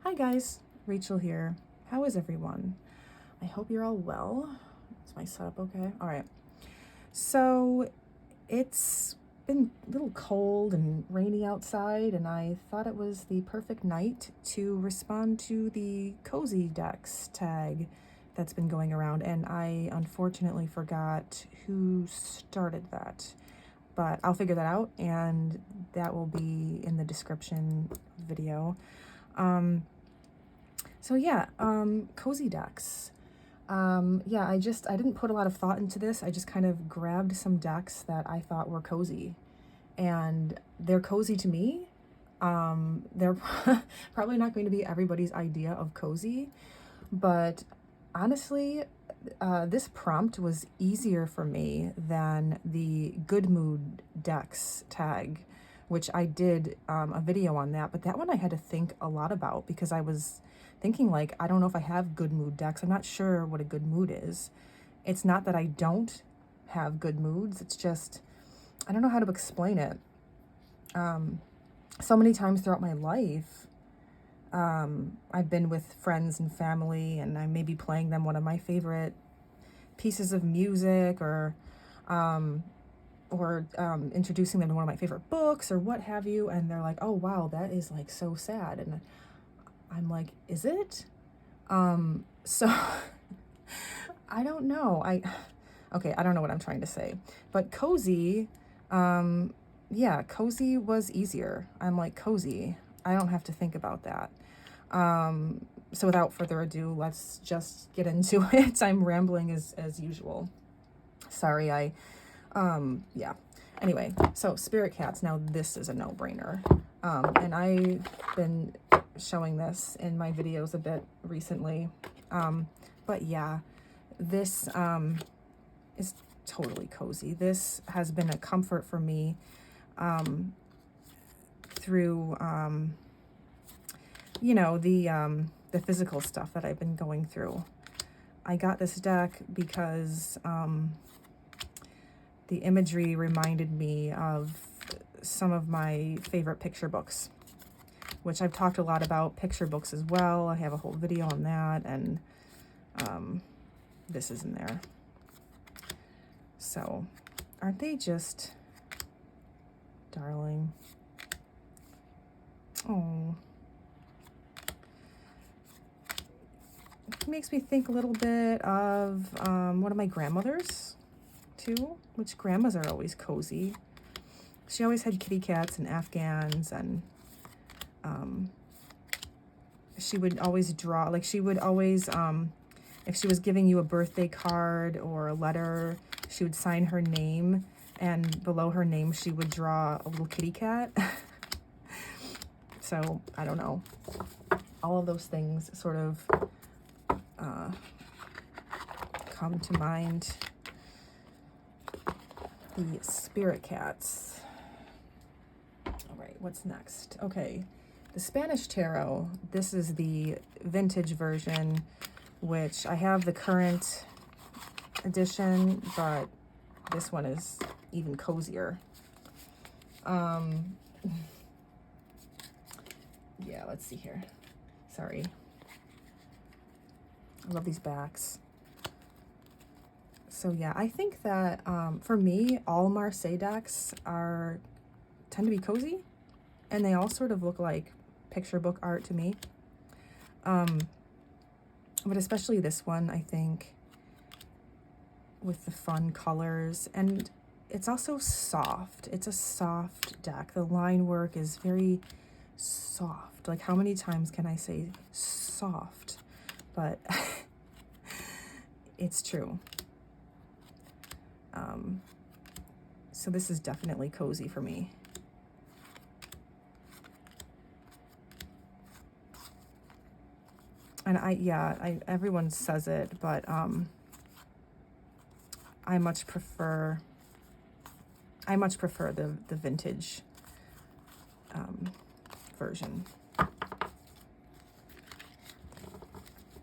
Hi guys, Rachel here. How is everyone? I hope you're all well. Is my setup okay? All right. So it's been a little cold and rainy outside, and I thought it was the perfect night to respond to the Cozy Decks tag that's been going around, and I unfortunately forgot who started that. But I'll figure that out, and that will be in the description video. So yeah, Cozy Decks. Yeah, I didn't put a lot of thought into this. I just kind of grabbed some decks that I thought were cozy, and they're cozy to me. They're probably not going to be everybody's idea of cozy, but honestly, this prompt was easier for me than the Good Mood Decks tag, which I did a video on that, but that one I had to think a lot about because I was thinking like, I don't know if I have good mood decks. I'm not sure what a good mood is. It's not that I don't have good moods. It's just, I don't know how to explain it. So many times throughout my life, I've been with friends and family, and I may be playing them one of my favorite pieces of music, or introducing them to one of my favorite books or what have you, and they're like, oh wow, that is like so sad, and I'm like, is it? So I don't know. Okay, I don't know what I'm trying to say, but cozy, yeah, cozy was easier. I'm like, cozy, I don't have to think about that. So without further ado, let's just get into it. I'm rambling as usual. Sorry, yeah. Anyway, so spirit cats. Now this is a no-brainer. And I've been showing this in my videos a bit recently. But yeah, this is totally cozy. This has been a comfort for me through, you know, the physical stuff that I've been going through. I got this deck because the imagery reminded me of some of my favorite picture books, which I've talked a lot about picture books as well. I have a whole video on that, and this is in there. So, aren't they just darling? Oh. It makes me think a little bit of one of my grandmothers, too, which grandmas are always cozy. She always had kitty cats and Afghans, and she would always draw, like she would always, if she was giving you a birthday card or a letter, she would sign her name, and below her name she would draw a little kitty cat. So, I don't know. All of those things sort of come to mind. The spirit cats. All right, what's next? Okay, the Spanish Tarot. This is the vintage version, which I have the current edition, but this one is even cozier. Yeah, let's see here. Sorry. I love these backs. So yeah, I think that for me, all Marseille decks tend to be cozy, and they all sort of look like picture book art to me. But especially this one, I think, with the fun colors, and it's also soft. It's a soft deck. The line work is very soft. Like, how many times can I say soft? But it's true. So this is definitely cozy for me. And everyone says it, but I much prefer the vintage version.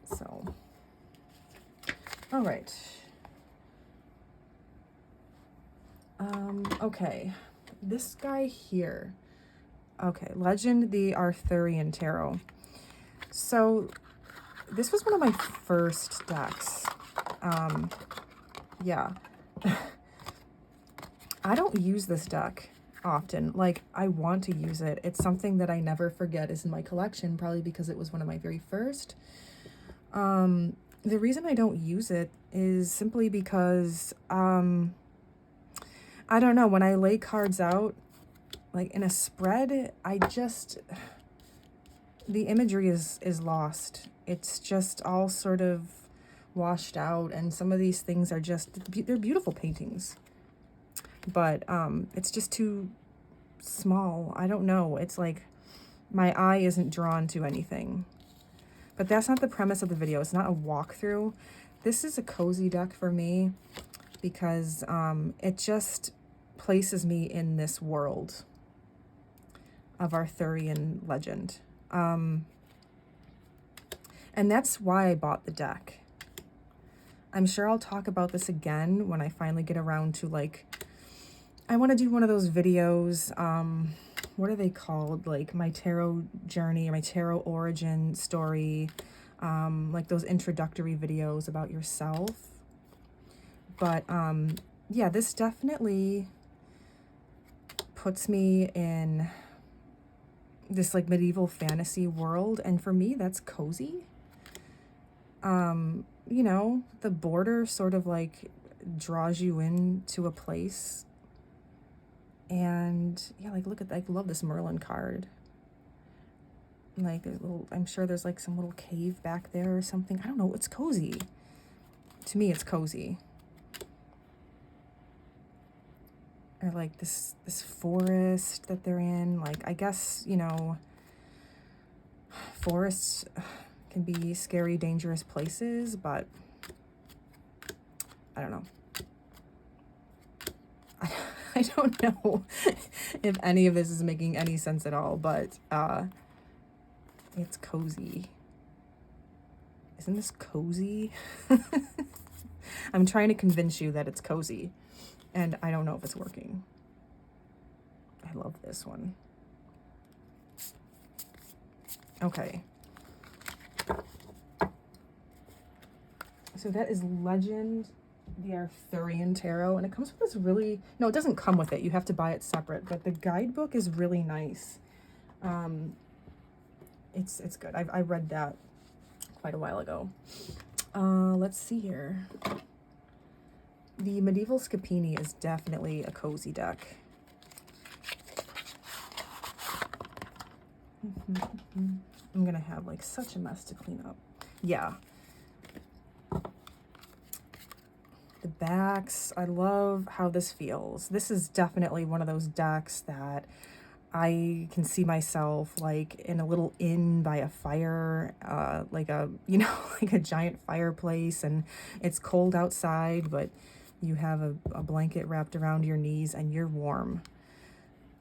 So, all right. Okay, this guy here. Okay, Legend, the Arthurian Tarot. So this was one of my first decks. Yeah. I don't use this deck often. Like, I want to use it. It's something that I never forget is in my collection, probably because it was one of my very first. The reason I don't use it is simply because, I don't know, when I lay cards out, like in a spread, the imagery is lost. It's just all sort of washed out, and some of these things are just, they're beautiful paintings. But it's just too small. I don't know. It's like my eye isn't drawn to anything. But that's not the premise of the video. It's not a walkthrough. This is a cozy deck for me because it just places me in this world of Arthurian legend. And that's why I bought the deck. I'm sure I'll talk about this again when I finally get around to, like, I want to do one of those videos, what are they called? Like my tarot journey or my tarot origin story, like those introductory videos about yourself. But yeah, this definitely puts me in this like medieval fantasy world, and for me that's cozy. You know, the border sort of like draws you into a place. And yeah, like look at, I love this Merlin card. Like there's little, I'm sure there's like some little cave back there or something. I don't know, it's cozy. To me, it's cozy. Or like this forest that they're in. Like, I guess, you know, forests can be scary, dangerous places, but I don't know. I don't know if any of this is making any sense at all, but it's cozy. Isn't this cozy? I'm trying to convince you that it's cozy, and I don't know if it's working. I love this one. Okay. So that is Legend, the Arthurian Tarot, and it comes with this really, no, it doesn't come with it, you have to buy it separate, but the guidebook is really nice. It's good. I read that quite a while ago. Let's see here. The Medieval Scapini is definitely a cozy deck. I'm gonna have like such a mess to clean up. Yeah. The backs, I love how this feels. This is definitely one of those decks that I can see myself like in a little inn by a fire, like a, you know, like a giant fireplace, and it's cold outside, but you have a blanket wrapped around your knees and you're warm.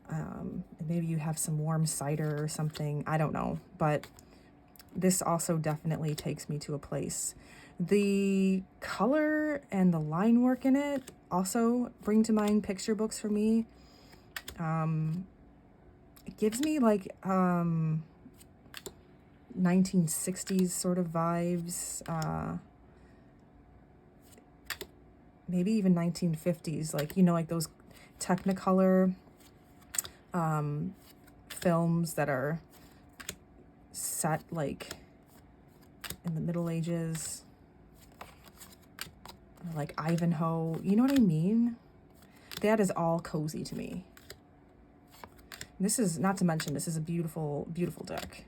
And maybe you have some warm cider or something, I don't know, but this also definitely takes me to a place. The color and the line work in it also bring to mind picture books for me. It gives me like 1960s sort of vibes, maybe even 1950s, like, you know, like those Technicolor films that are set like in the Middle Ages, like Ivanhoe, you know what I mean? That is all cozy to me. This is, not to mention, this is a beautiful, beautiful deck.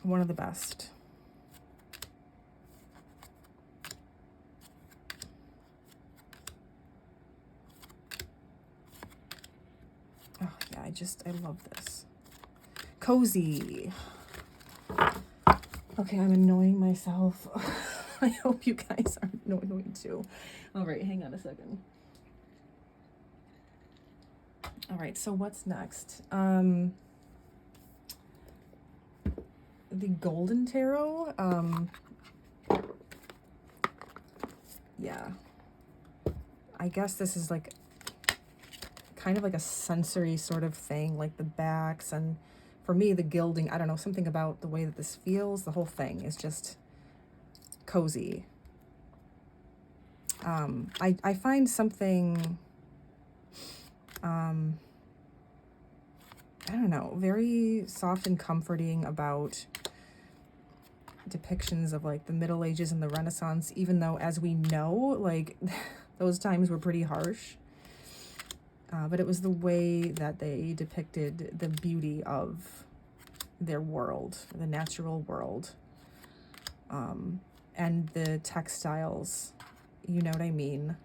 One of the best. Oh yeah, I love this. Cozy. Okay, I'm annoying myself. I hope you guys aren't annoyed too. All right, hang on a second. All right, so what's next? The Golden Tarot. Yeah. I guess this is like kind of like a sensory sort of thing, like the backs and for me, the gilding, I don't know, something about the way that this feels, the whole thing is just cozy. I find something, I don't know, very soft and comforting about depictions of like the Middle Ages and the Renaissance, even though, as we know, like those times were pretty harsh. But it was the way that they depicted the beauty of their world, the natural world, and the textiles, you know what I mean?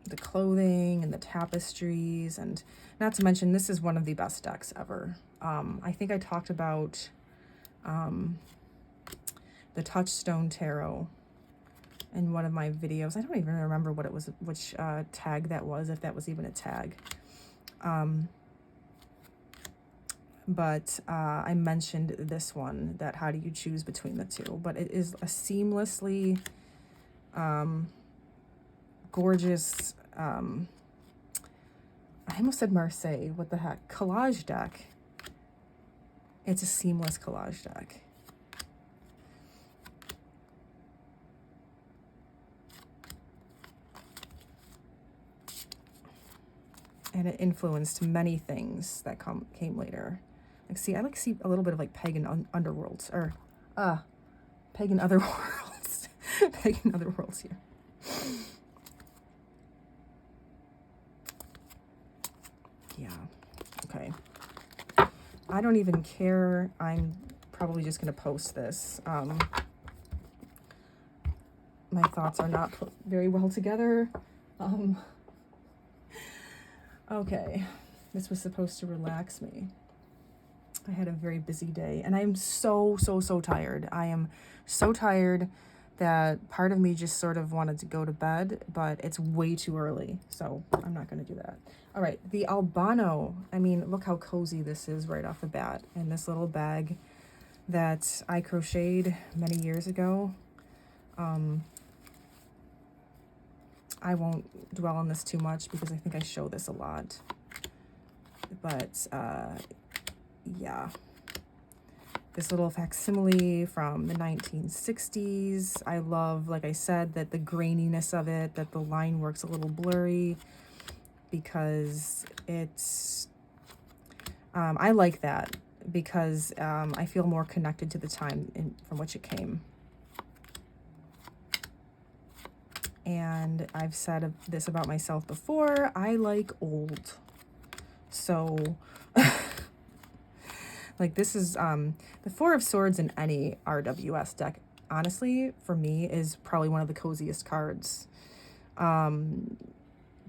The clothing and the tapestries, and not to mention, this is one of the best decks ever. I think I talked about the Touchstone Tarot in one of my videos. I don't even remember what it was, which tag that was, if that was even a tag. But I mentioned this one, that how do you choose between the two? But it is a seamlessly gorgeous, I almost said Marseille, what the heck, collage deck. It's a seamless collage deck. And it influenced many things that came later. Like, see, I like see a little bit of like pagan underworlds, or pagan otherworlds, pagan otherworlds here. Yeah. Okay. I don't even care. I'm probably just gonna post this. My thoughts are not put very well together. Okay, this was supposed to relax me. I had a very busy day, and I'm so tired. I am so tired that part of me just sort of wanted to go to bed, but it's way too early, so I'm not going to do that. All right, the albano. I mean, look how cozy this is right off the bat, in this little bag that I crocheted many years ago. I won't dwell on this too much because I think I show this a lot. But, yeah. This little facsimile from the 1960s. I love, like I said, that the graininess of it, that the line work's a little blurry because it's, I like that because I feel more connected to the time from which it came. And I've said this about myself before, I like old. So, like this is, the Four of Swords in any RWS deck, honestly, for me, is probably one of the coziest cards.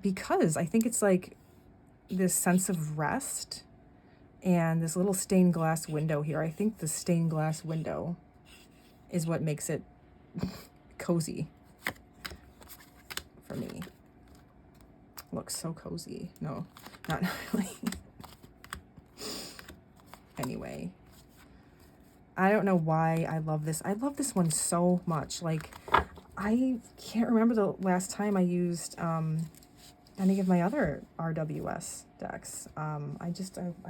Because I think it's like this sense of rest and this little stained glass window here. I think the stained glass window is what makes it cozy. For me. Looks so cozy. No, not really. Anyway, I don't know why I love this. I love this one so much. Like, I can't remember the last time I used any of my other RWS decks. I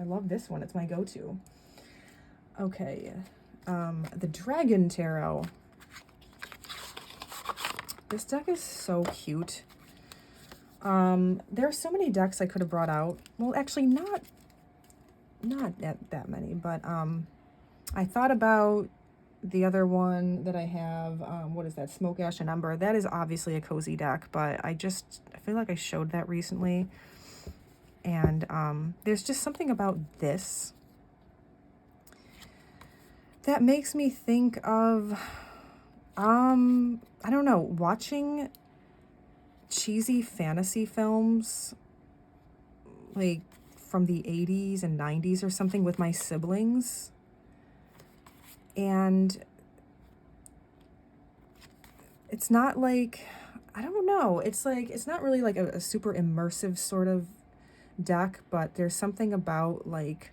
love this one. It's my go-to. Okay, the Dragon Tarot. This deck is so cute. There are so many decks I could have brought out. Well, actually, not that many, but I thought about the other one that I have. What is that? Smoke, Ash, and Ember. That is obviously a cozy deck, but I feel like I showed that recently. And there's just something about this that makes me think of, I don't know, watching cheesy fantasy films like from the 80s and 90s or something with my siblings. And it's not like, I don't know, it's like, it's not really like a super immersive sort of deck, but there's something about like,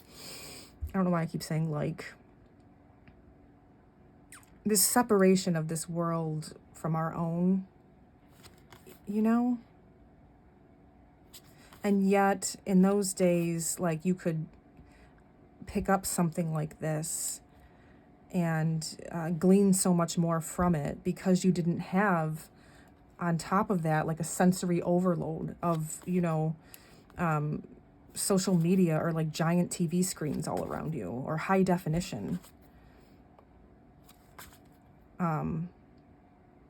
I don't know why I keep saying like, this separation of this world from our own, you know? And yet in those days, like, you could pick up something like this and glean so much more from it, because you didn't have on top of that like a sensory overload of, you know, social media or like giant TV screens all around you, or high definition.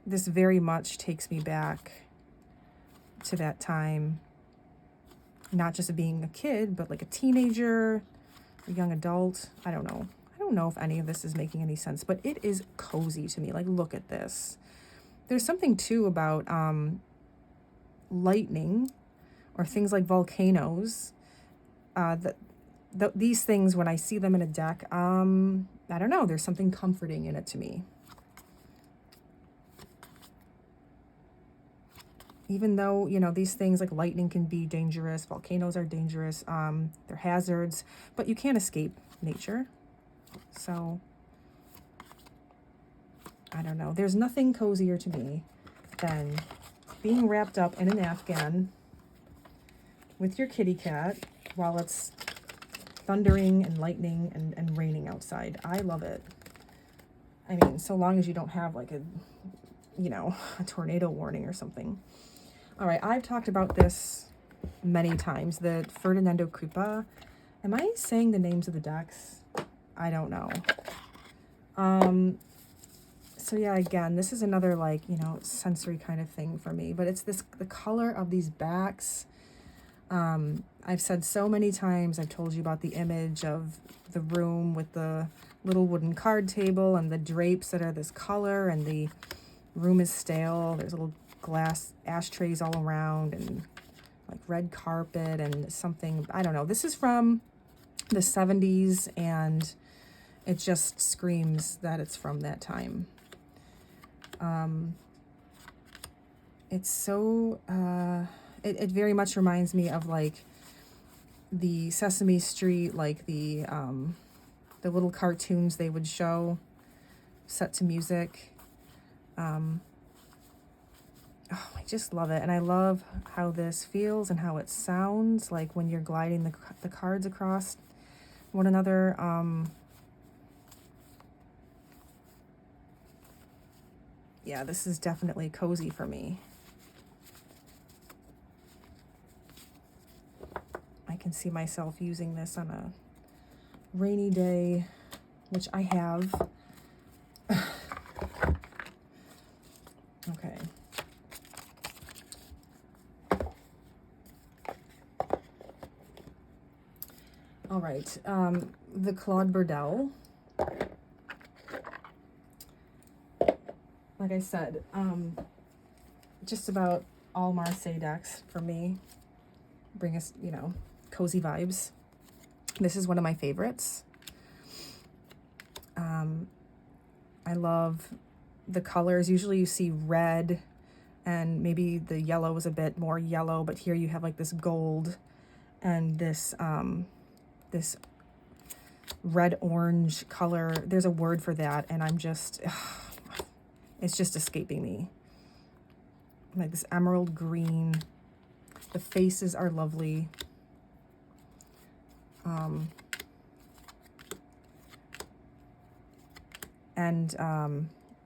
This very much takes me back to that time, not just being a kid, but like a teenager, a young adult. I don't know if any of this is making any sense, but it is cozy to me. Like, look at this. There's something too about lightning or things like volcanoes, these things, when I see them in a deck, I don't know, there's something comforting in it to me. Even though, you know, these things like lightning can be dangerous, volcanoes are dangerous, they're hazards, but you can't escape nature. So, I don't know. There's nothing cozier to me than being wrapped up in an Afghan with your kitty cat while it's thundering and lightning and raining outside. I love it. I mean, so long as you don't have like a, you know, a tornado warning or something. All right, I've talked about this many times, the Ferdinando Kripa. Am I saying the names of the decks? I don't know. So yeah, again, this is another like, you know, sensory kind of thing for me, but it's this, the color of these backs. I've said so many times, I've told you about the image of the room with the little wooden card table and the drapes that are this color, and the room is stale. There's little glass ashtrays all around and like red carpet and something, I don't know. This is from the 70s and it just screams that it's from that time. It's so, it very much reminds me of like the Sesame Street, like the little cartoons they would show set to music. Oh, I just love it. And I love how this feels and how it sounds like when you're gliding the cards across one another. Yeah, this is definitely cozy for me. I can see myself using this on a rainy day, which I have. Okay. All right, the Claude burdel. Like I said, just about all Marseille decks for me bring us, you know, cozy vibes. This is one of my favorites. I love the colors. Usually you see red and maybe the yellow is a bit more yellow, but here you have like this gold and this this red-orange color. There's a word for that, and I'm just, it's just escaping me. Like this emerald green. The faces are lovely.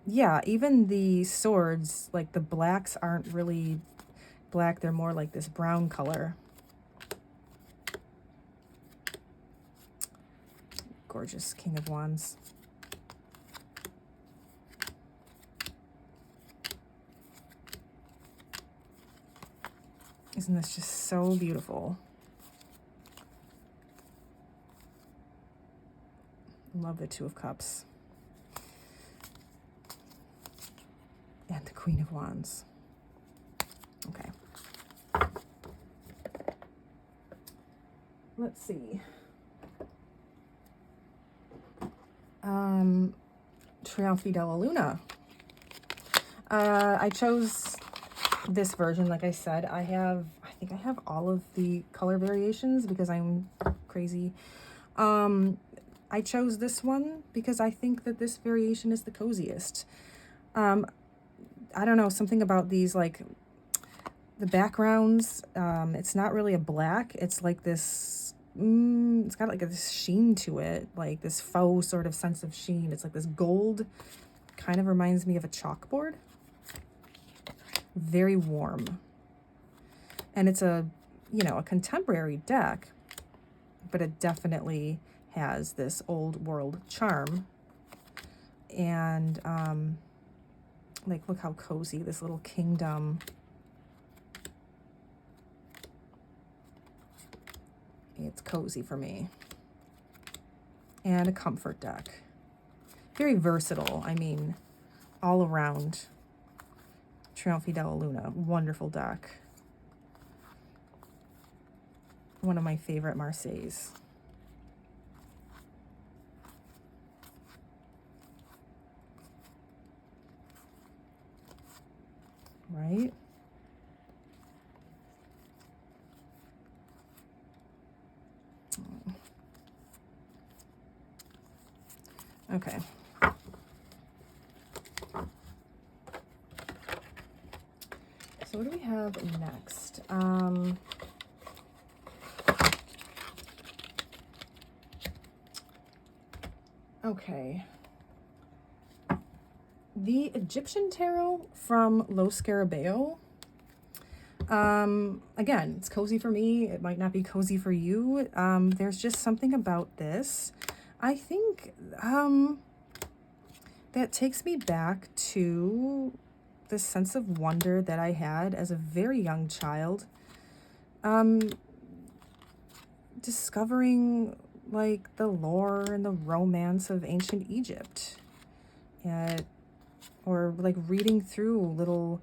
Yeah, even the swords, like the blacks aren't really black. They're more like this brown color. Gorgeous King of Wands. Isn't this just so beautiful? Love the Two of Cups. And the Queen of Wands. Okay. Let's see. Triumphi della Luna. I chose this version, like I said. I think I have all of the color variations because I'm crazy. I chose this one because I think that this variation is the coziest. I don't know, something about these, like, The backgrounds, it's not really a black. It's like this, it's got like this sheen to it, like this faux sort of sense of sheen. It's like this gold, kind of reminds me of a chalkboard. Very warm. And it's a, you know, a contemporary deck, but it definitely has this old world charm. And like, look how cozy this little kingdom. It's cozy for me. And a comfort deck. Very versatile. I mean, all around. Triumphi della Luna. Wonderful deck. One of my favorite Marseilles. Right? Okay. So what do we have next? Okay. The Egyptian Tarot from Lo Scarabeo. Again, it's cozy for me. It might not be cozy for you. There's just something about this. I think that takes me back to the sense of wonder that I had as a very young child. Discovering like the lore and the romance of ancient Egypt. Or like reading through little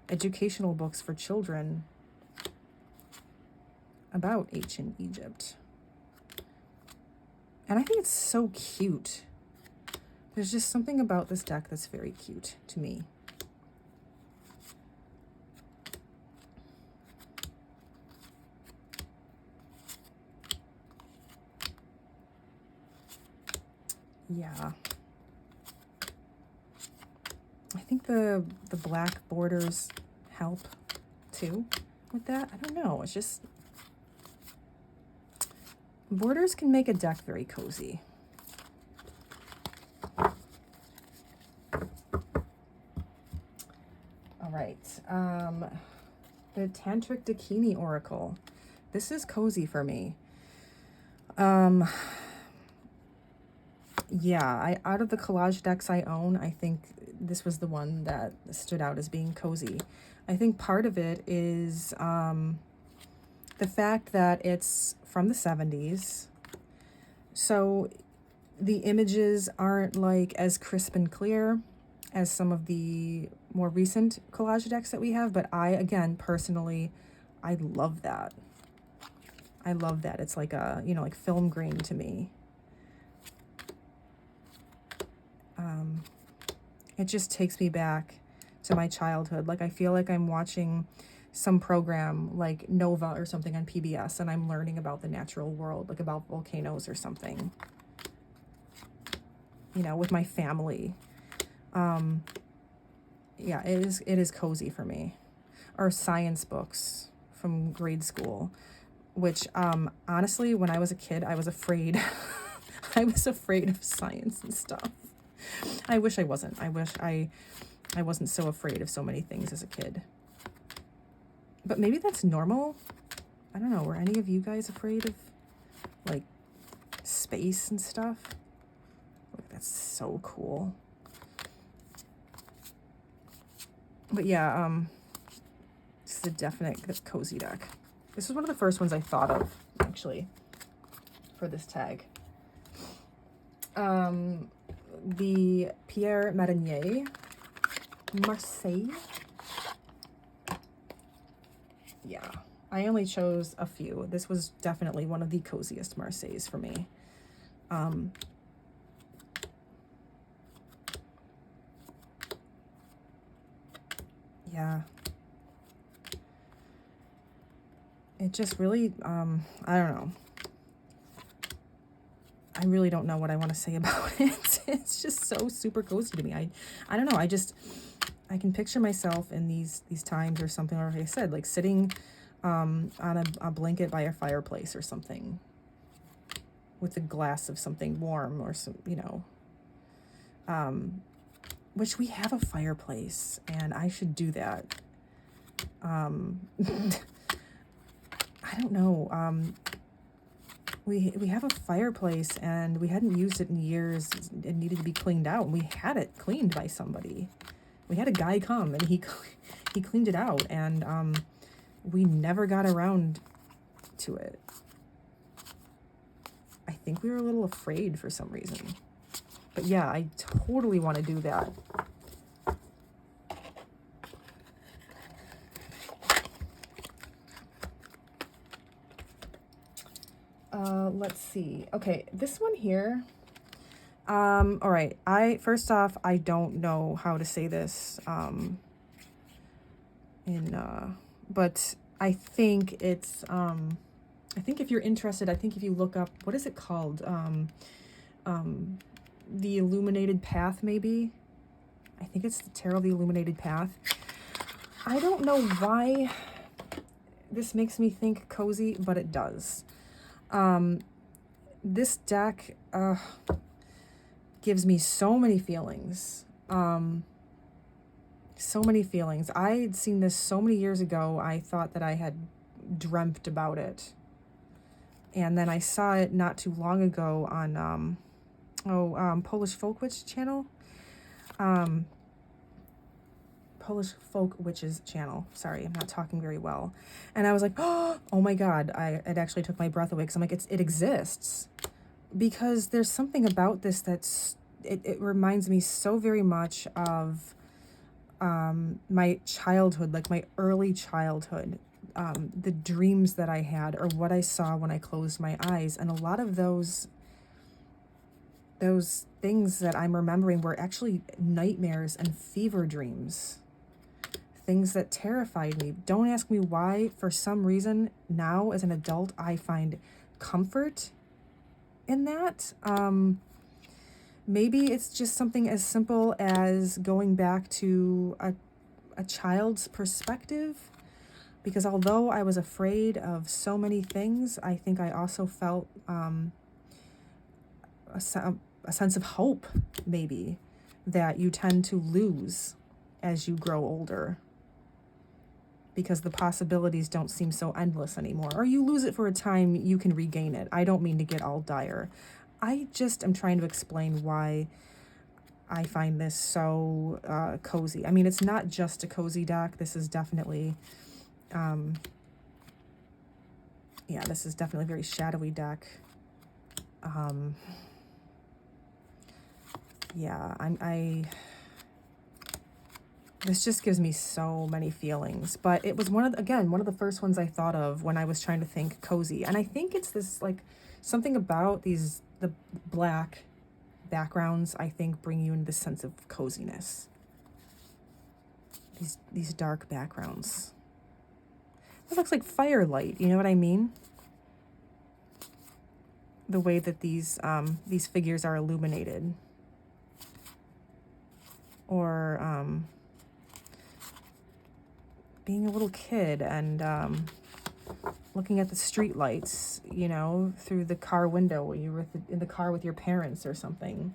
educational books for children about ancient Egypt. And I think it's so cute. There's just something about this deck that's very cute to me. Yeah. I think the black borders help too with that. I don't know. It's just borders can make a deck very cozy. All right. The Tantric Dakini Oracle. This is cozy for me. Yeah, out of the collage decks I own, I think this was the one that stood out as being cozy. I think part of it is the fact that it's from the 70s. So the images aren't like as crisp and clear as some of the more recent collage decks that we have. But I, again, personally, I love that. I love that. It's like a, you know, like film grain to me. It just takes me back to my childhood. Like I feel like I'm watching some program like Nova or something on PBS and I'm learning about the natural world, like about volcanoes or something, you know, with my family. Yeah, it is cozy for me. Or science books from grade school, which honestly, when I was a kid, I was afraid. I was afraid of science and stuff. I wish I wasn't. I wish I wasn't so afraid of so many things as a kid. But maybe that's normal. I don't know. Were any of you guys afraid of like space and stuff? Look, that's so cool. But yeah, this is a definite cozy deck. This is one of the first ones I thought of, actually, for this tag. The Pierre Martiniere, Marseille. Yeah, I only chose a few. This was definitely one of the coziest Marseilles for me. Yeah. It just really, I don't know. I really don't know what I want to say about it. It's just so super cozy to me. I don't know. I I can picture myself in these times or something, or like I said, like sitting on a blanket by a fireplace or something with a glass of something warm or some, you know, which we have a fireplace and I should do that. I don't know. We have a fireplace and we hadn't used it in years. It needed to be cleaned out, and we had it cleaned by somebody. We had a guy come and he cleaned it out, and we never got around to it. I think we were a little afraid for some reason. But yeah, I totally want to do that. Let's see. Okay, this one here. All right. First off, I don't know how to say this. But I think it's, I think if you're interested, I think if you look up, what is it called? The Illuminated Path, maybe? I think it's the Tarot of the Illuminated Path. I don't know why this makes me think cozy, but it does. This deck gives me so many feelings. So many feelings. I had seen this so many years ago. I thought that I had dreamt about it. And then I saw it not too long ago on Polish Folk Witch channel. Polish Folk Witches channel. Sorry, I'm not talking very well. And I was like, oh my God. It actually took my breath away because I'm like, it exists. Because there's something about this that's, it reminds me so very much of my childhood, like my early childhood, the dreams that I had or what I saw when I closed my eyes. And a lot of those things that I'm remembering were actually nightmares and fever dreams. Things that terrified me. Don't ask me why. For some reason, now as an adult, I find comfort in that. Maybe it's just something as simple as going back to a child's perspective. Because although I was afraid of so many things, I think I also felt a sense of hope, maybe, that you tend to lose as you grow older. Because the possibilities don't seem so endless anymore. Or you lose it for a time, you can regain it. I don't mean to get all dire. I just am trying to explain why I find this so cozy. I mean, it's not just a cozy deck. This is definitely, yeah, this is definitely a very shadowy deck. Yeah, this just gives me so many feelings. But it was one of the first ones I thought of when I was trying to think cozy. And I think it's this, like, something about the black backgrounds, I think, bring you into this sense of coziness. These dark backgrounds. It looks like firelight, you know what I mean? The way that these figures are illuminated. Or being a little kid and looking at the street lights, you know, through the car window when you were in the car with your parents or something.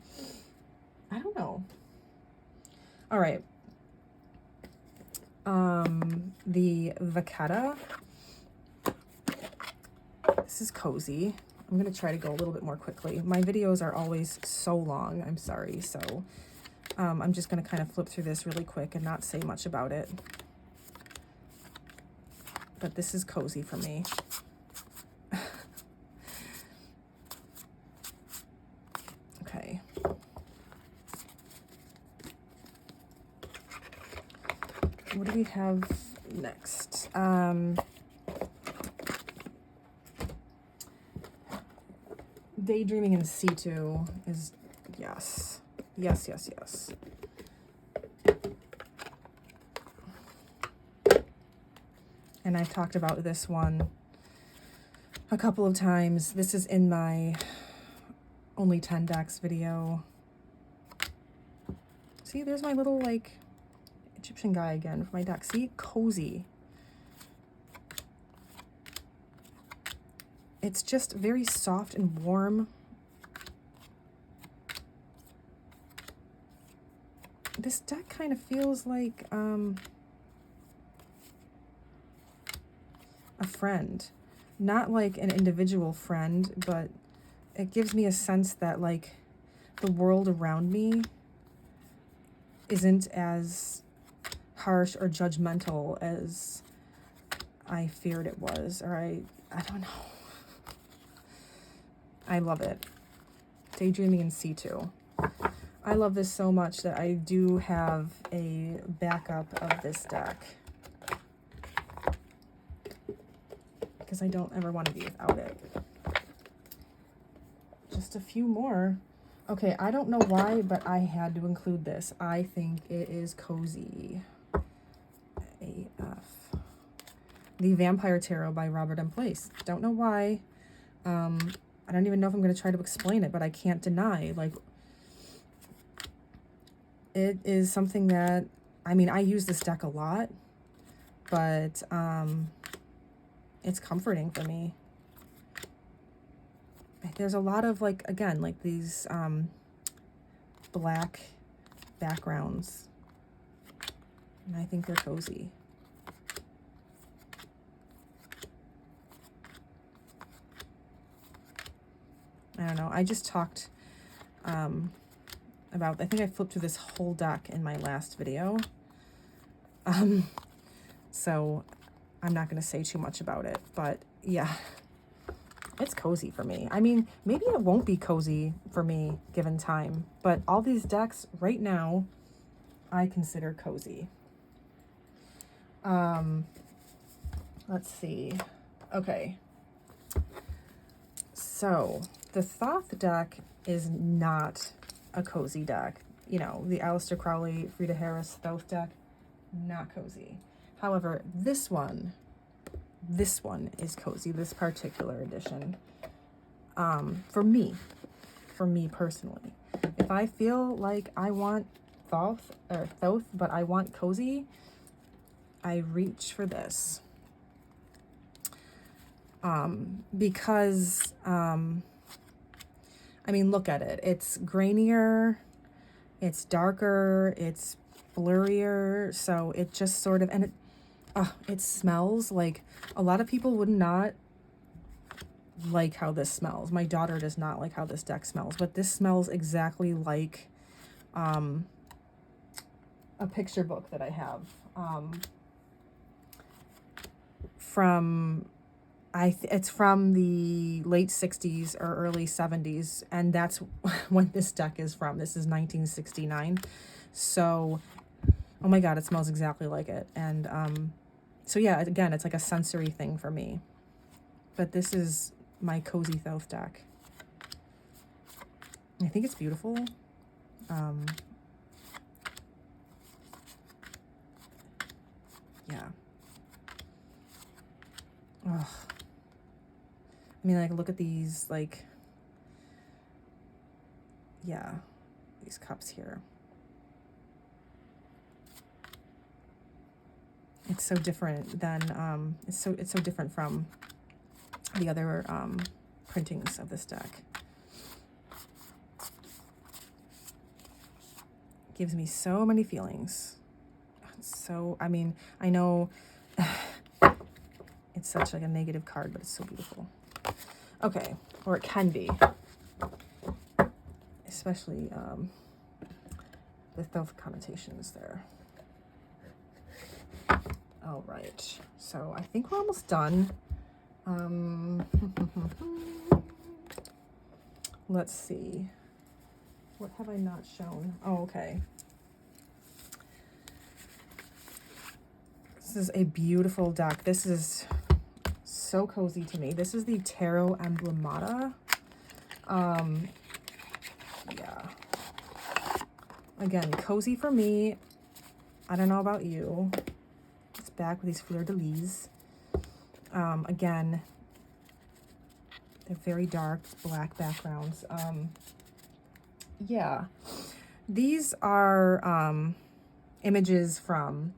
I don't know. All right. The Vacata. This is cozy. I'm going to try to go a little bit more quickly. My videos are always so long. I'm sorry. So I'm just going to kind of flip through this really quick and not say much about it. But this is cozy for me. Okay. What do we have next? Daydreaming in C2 is, yes. Yes, yes, yes. And I've talked about this one a couple of times. This is in my only 10 decks video. See, there's my little, like, Egyptian guy again for my deck. See, cozy. It's just very soft and warm. This deck kind of feels like a friend. Not like an individual friend, but it gives me a sense that like the world around me isn't as harsh or judgmental as I feared it was, or I don't know. I love it. Daydreaming in C2. I love this so much that I do have a backup of this deck, because I don't ever want to be without it. Just a few more. Okay, I don't know why, but I had to include this. I think it is cozy. AF. The Vampire Tarot by Robert M. Place. Don't know why. I don't even know if I'm going to try to explain it, but I can't deny, like, it is something that, I mean, I use this deck a lot, but it's comforting for me. There's a lot of, like, again, like these black backgrounds, and I think they're cozy. I don't know. I just talked about, I think I flipped through this whole deck in my last video. So I'm not going to say too much about it, but yeah, it's cozy for me. I mean, maybe it won't be cozy for me given time, but all these decks right now, I consider cozy. Let's see. Okay. So the Thoth deck is not a cozy deck. You know, the Aleister Crowley, Frida Harris, Thoth deck, not cozy. However, this one is cozy, this particular edition. For me personally. If I feel like I want Thoth, but I want cozy, I reach for this. Because, I mean, look at it. It's grainier, it's darker, it's blurrier, so it just sort of, and it smells like, a lot of people would not like how this smells. My daughter does not like how this deck smells, but this smells exactly like a picture book that I have from, it's from the late 60s or early 70s, and that's when this deck is from. This is 1969. So, oh my God, it smells exactly like it. And so yeah, again, it's like a sensory thing for me. But this is my cozy Thoth deck. I think it's beautiful. Yeah. Ugh. I mean, like, look at these, like, yeah, these cups here. It's so different than, it's so different from the other printings of this deck. Gives me so many feelings. So, I mean, I know it's such like a negative card, but it's so beautiful. Okay, or it can be, especially the Thoth connotations there. All right, so I think we're almost done. Let's see. What have I not shown? Oh, okay. This is a beautiful deck. This is so cozy to me. This is the Tarot Emblemata. Yeah. Again, cozy for me. I don't know about you. It's back with these fleur-de-lis. Again, they're very dark, black backgrounds. Yeah. These are images from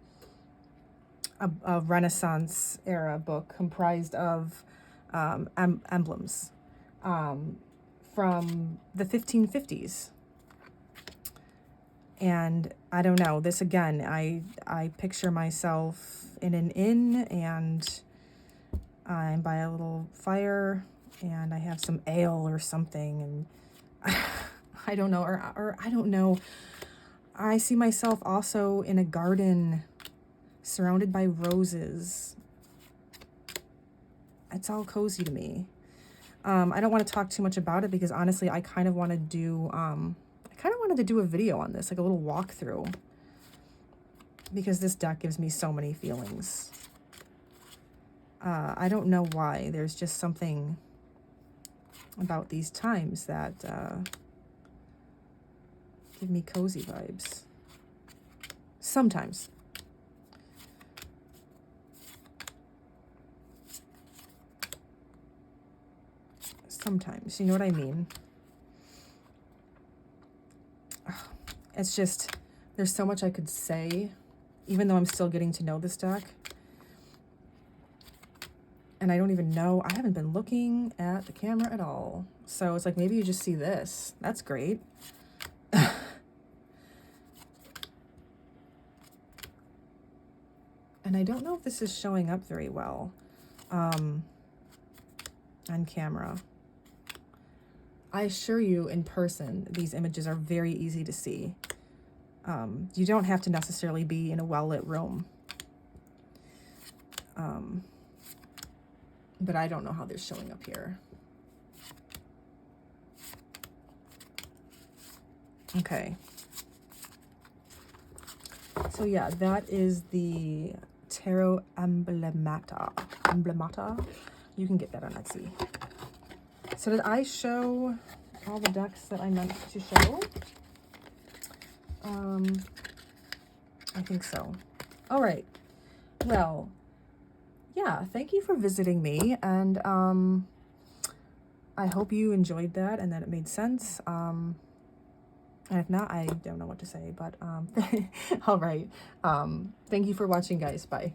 a Renaissance era book comprised of emblems from the 1550s. And I don't know, this again, I picture myself in an inn, and I'm by a little fire, and I have some ale or something, and I don't know, or I don't know. I see myself also in a garden surrounded by roses. It's all cozy to me. I don't want to talk too much about it because honestly, I kind of want to do, wanted to do a video on this, like a little walkthrough, because this deck gives me so many feelings. I don't know why. There's just something about these times that give me cozy vibes. Sometimes. Sometimes, you know what I mean? It's just, there's so much I could say, even though I'm still getting to know this deck. And I don't even know, I haven't been looking at the camera at all. So it's like, maybe you just see this. That's great. And I don't know if this is showing up very well on camera. I assure you, in person, these images are very easy to see. You don't have to necessarily be in a well-lit room. But I don't know how they're showing up here. Okay. So yeah, that is the Tarot Emblemata. Emblemata? You can get that on Etsy. So did I show all the decks that I meant to show? I think so. All right. Well, yeah, thank you for visiting me. And I hope you enjoyed that and that it made sense. And if not, I don't know what to say, but all right. Thank you for watching, guys. Bye.